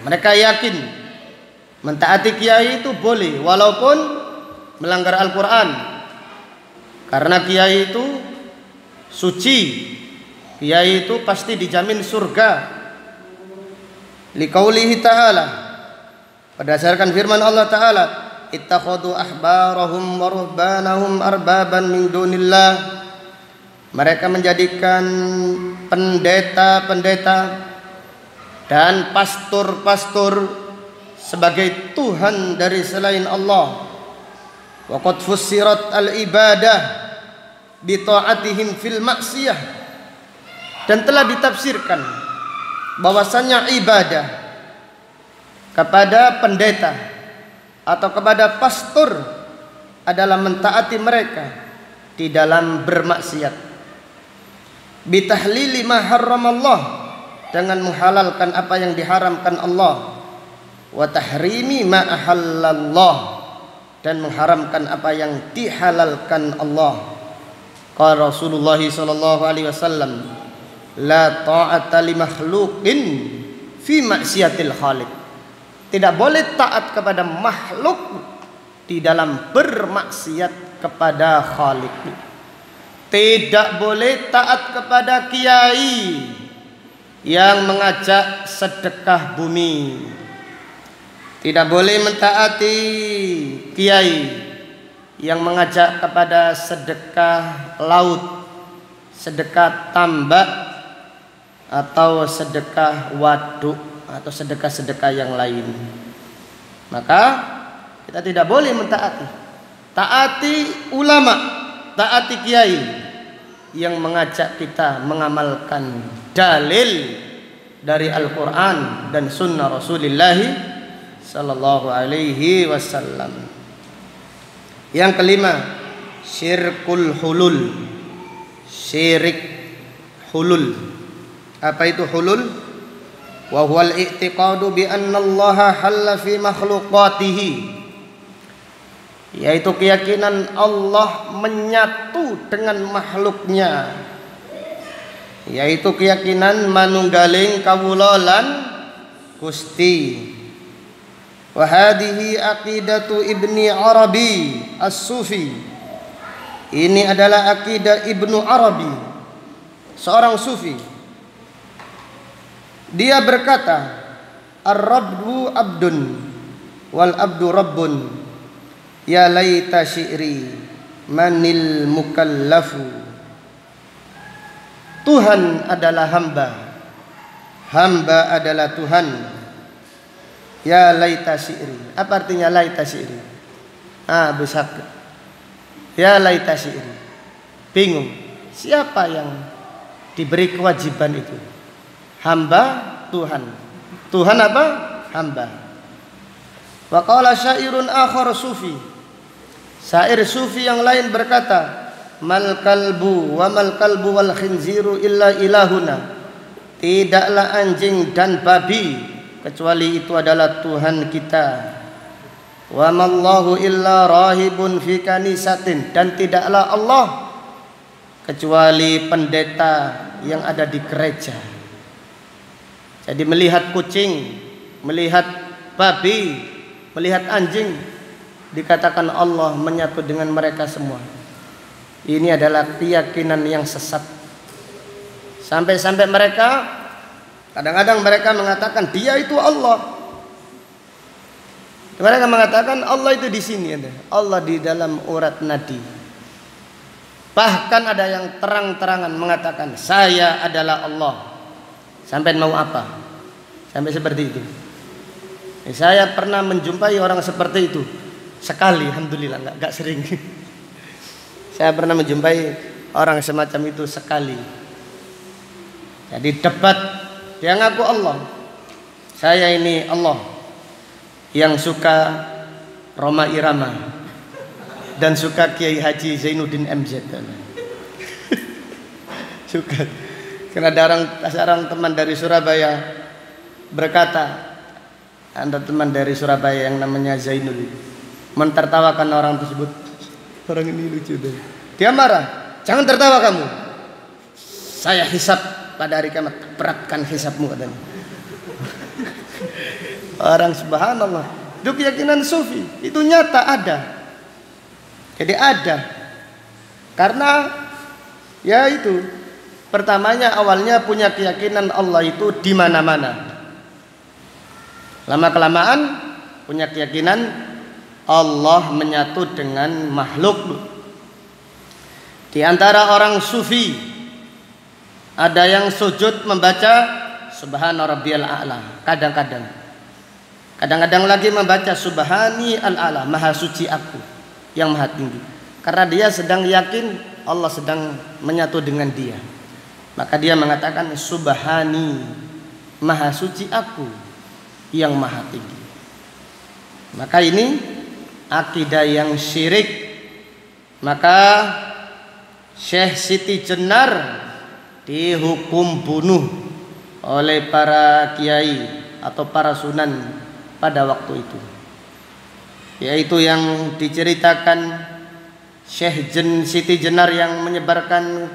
mereka yakin mentaati kiai itu boleh walaupun melanggar Al-Quran, karena kiai itu suci, kiai itu pasti dijamin surga. Liqaulihi ta'ala, berdasarkan firman Allah Ta'ala, ittakhadhu ahbarahum wa ruhbanahum arbaban min dunillah, mereka menjadikan pendeta-pendeta dan pastor-pastor sebagai Tuhan dari selain Allah. Wa qad fussirat al-ibadah bi ta'atihim fil maksiyah, dan telah ditafsirkan bahwasannya ibadah kepada pendeta atau kepada pastor adalah mentaati mereka di dalam bermaksiat. Bitahlili ma harramallah, dengan menghalalkan apa yang diharamkan Allah. Wa tahrimi ma ahallallah, dan mengharamkan apa yang dihalalkan Allah. Qala Rasulullah sallallahu alaihi wasallam, la ta'ata li makhluqin fi maksiatil khaliq. Tidak boleh taat kepada makhluk di dalam bermaksiat kepada Khaliq. Tidak boleh taat kepada kiai yang mengajak sedekah bumi. Tidak boleh mentaati kiai yang mengajak kepada sedekah laut, sedekah tambak, atau sedekah waduk, atau sedekah-sedekah yang lain. Maka kita tidak boleh mentaati. Taati ulama, taati kiai yang mengajak kita mengamalkan dalil dari Al-Quran dan Sunnah Rasulullah sallallahu alaihi wasallam. Yang kelima, syirkul hulul. Syirik hulul. Apa itu hulul? Wa huwal i'tiqadu bi anna Allah halla fi makhluqatihi. Yaitu keyakinan Allah menyatu dengan makhluknya. Yaitu keyakinan manunggaling kawula lan Gusti. Wa hadhihi aqidatu Ibni Arabi As-Sufi. Ini adalah akidah Ibnu Arabi, seorang sufi. Dia berkata, ar-rabbu abdun wal abdu rabbun, ya laita syi'ri manil mukallafu. Tuhan adalah hamba, hamba adalah Tuhan. Ya laita syi'ri. Apa artinya laita syi'ri? Besar. Ya laita syi'ri. Bingung. Siapa yang diberi kewajiban itu? Hamba, Tuhan. Tuhan apa? Hamba. Wa qala syairun akhar sufi. Syair sufi yang lain berkata, mal kalbu wa mal kalbu wal khinziru illa ilahuna. Tidaklah anjing dan babi kecuali itu adalah Tuhan kita. Wa mallahu illa rahibun fi kanisatin. Dan tidaklah Allah kecuali pendeta yang ada di gereja. Jadi melihat kucing, melihat babi, melihat anjing, dikatakan Allah menyatu dengan mereka semua. Ini adalah keyakinan yang sesat. Sampai-sampai mereka, kadang-kadang mereka mengatakan dia itu Allah. Mereka mengatakan Allah itu di sini, Allah di dalam urat nadi. Bahkan ada yang terang-terangan mengatakan saya adalah Allah. Sampai mau apa? Sampai seperti itu. Saya pernah menjumpai orang seperti itu sekali, alhamdulillah, enggak sering. Saya pernah menjumpai orang semacam itu sekali. Jadi debat, dia ngaku Allah. Saya ini Allah yang suka Roma Irama dan suka Kiai Haji Zainuddin MZ. Suka. Karena ada orang teman dari Surabaya berkata, ada teman dari Surabaya yang namanya Zainul mentertawakan orang tersebut. Orang ini lucu deh. Dia marah. Jangan tertawa kamu. Saya hisab pada hari kiamat. Beratkan hisabmu katanya. Orang subhanallah. Itu keyakinan sufi. Itu nyata ada. Jadi ada. Karena ya itu. Pertamanya awalnya punya keyakinan Allah itu di mana-mana. Lama-kelamaan punya keyakinan Allah menyatu dengan makhluk. Di antara orang sufi ada yang sujud membaca Subhana rabbiyal a'la. Kadang-kadang lagi membaca Subhani al-a'la, maha suci aku yang maha tinggi. Karena dia sedang yakin Allah sedang menyatu dengan dia. Maka dia mengatakan Subhani, maha suci aku yang maha tinggi. Maka ini akidah yang syirik. Maka Syekh Siti Jenar dihukum bunuh oleh para kiai atau para sunan pada waktu itu. Yaitu yang diceritakan Syekh Siti Jenar yang menyebarkan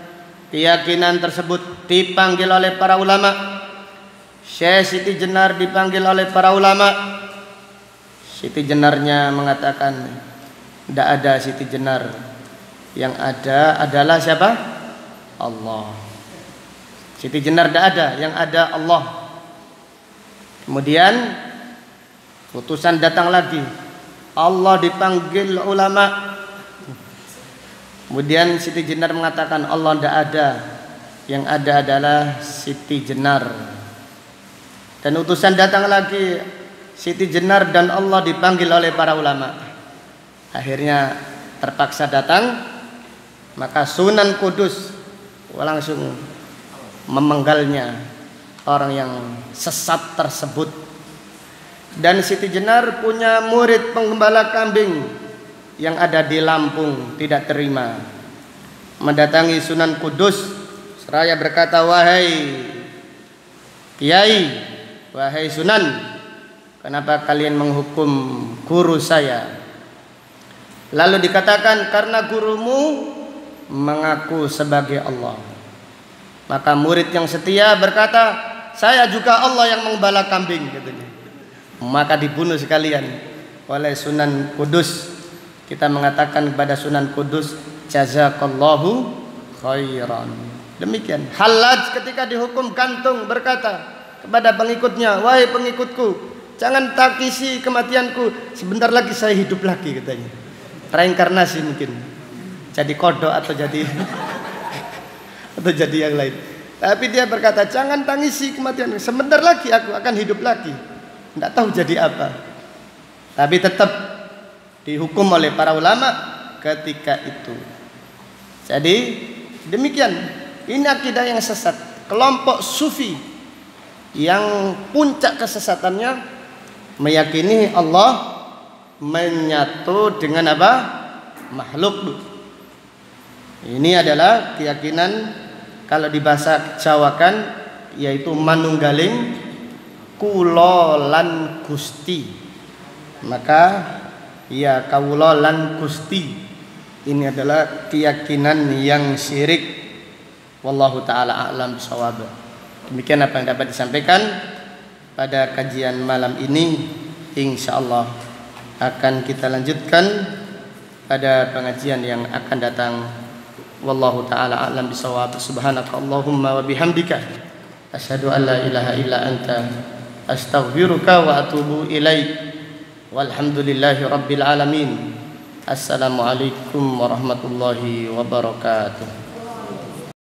keyakinan tersebut dipanggil oleh para ulama. Syekh Siti Jenar dipanggil oleh para ulama. Siti Jenarnya mengatakan tidak ada Siti Jenar, yang ada adalah siapa? Allah. Siti Jenar tidak ada, yang ada Allah. Kemudian putusan datang lagi, Allah dipanggil ulama. Kemudian Siti Jenar mengatakan Allah tidak ada, yang ada adalah Siti Jenar. Dan utusan datang lagi, Siti Jenar dan Allah dipanggil oleh para ulama. Akhirnya terpaksa datang, maka Sunan Kudus langsung memenggalnya, orang yang sesat tersebut. Dan Siti Jenar punya murid penggembala kambing yang ada di Lampung tidak terima, mendatangi Sunan Kudus seraya berkata, "Wahai Kiai, wahai Sunan, kenapa kalian menghukum guru saya?" Lalu dikatakan, "Karena gurumu mengaku sebagai Allah." Maka murid yang setia berkata, "Saya juga Allah yang menggembala kambing," katanya. Maka dibunuh sekalian oleh Sunan Kudus. Kita mengatakan kepada Sunan Kudus, "Jazakallahu khairan." Demikian Hallaj ketika dihukum gantung berkata kepada pengikutnya, "Wahai pengikutku, jangan takisi kematianku, sebentar lagi saya hidup lagi," katanya. Reinkarnasi mungkin, jadi kodok atau jadi yang lain. Tapi dia berkata, "Jangan tangisi kematian, sebentar lagi aku akan hidup lagi." Tidak tahu jadi apa, tapi tetap dihukum oleh para ulama ketika itu. Jadi demikian, ini akidah yang sesat, kelompok sufi yang puncak kesesatannya meyakini Allah menyatu dengan apa? Makhluk. Ini adalah keyakinan kalau di bahasa Jawakan yaitu manunggaling kula lan Gusti. Maka ya kawula lan Gusti ini adalah keyakinan yang syirik. Wallahu taala a'lam bishawab. Demikian apa yang dapat disampaikan pada kajian malam ini. Insyaallah akan kita lanjutkan pada pengajian yang akan datang. Wallahu taala a'lam bishawab. Subhanakallahumma wa bihamdika asyhadu an la ilaha illa anta astaghfiruka wa atubu ilaik. Walhamdulillahi rabbil alamin. Assalamualaikum warahmatullahi wabarakatuh.